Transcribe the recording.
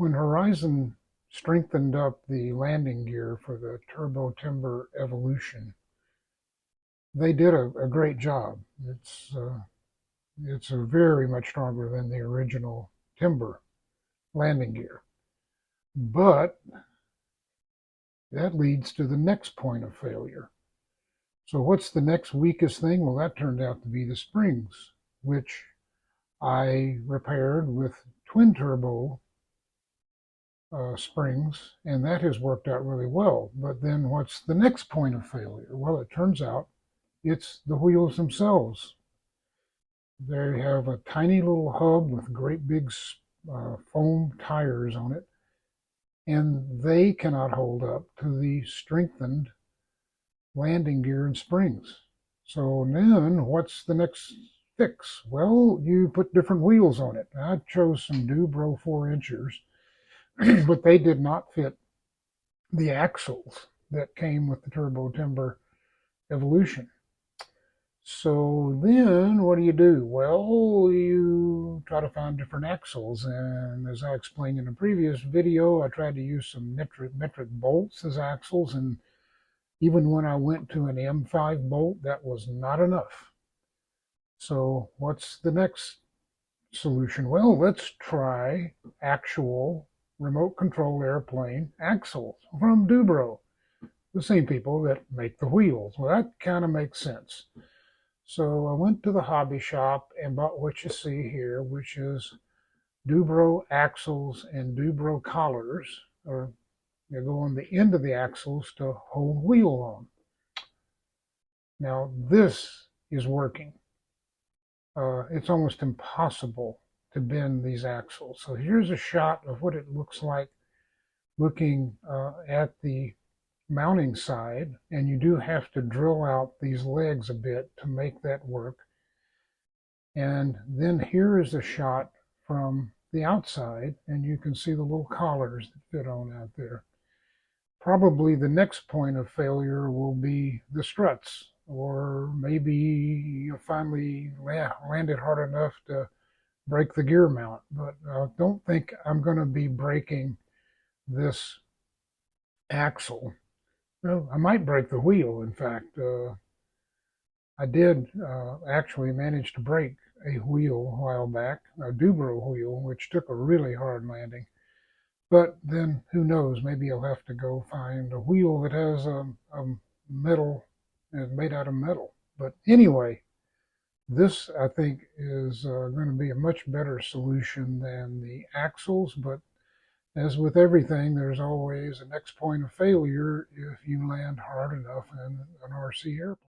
When Horizon strengthened up the landing gear for the Turbo Timber Evolution, they did a great job. It's very much stronger than the original Timber landing gear. But that leads to the next point of failure. So what's the next weakest thing? Well, that turned out to be the springs, which I repaired with twin turbo springs, and that has worked out really well. But then what's the next point of failure? Well, it turns out it's the wheels themselves. They have a tiny little hub with great big foam tires on it, and they cannot hold up to the strengthened landing gear and springs. So then what's the next fix? Well, you put different wheels on it. I chose some Dubro 4-inchers, but they did not fit the axles that came with the Turbo Timber Evolution. So then what do? Well, you try to find different axles. And as I explained in a previous video, I tried to use some metric bolts as axles. And even when I went to an M5 bolt, that was not enough. So what's the next solution? Well, let's try actual remote control airplane axles from Dubro, the same people that make the wheels. Well, that kind of makes sense. So I went to the hobby shop and bought what you see here, which is Dubro axles and Dubro collars, or they go on the end of the axles to hold wheel on. Now this is working. It's almost impossible to bend these axles. So here's a shot of what it looks like looking at the mounting side, and you do have to drill out these legs a bit to make that work. And then here is a shot from the outside, and you can see the little collars that fit on out there. Probably the next point of failure will be the struts, or maybe you finally landed hard enough to break the gear mount. But I don't think I'm going to be breaking this axle. Well, I might break the wheel, in fact. I did actually manage to break a wheel a while back, a Dubro wheel, which took a really hard landing. But then, who knows, maybe I'll have to go find a wheel that has a metal, is made out of metal. But anyway, this, I think, is going to be a much better solution than the axles, but as with everything, there's always a next point of failure if you land hard enough in an RC airplane.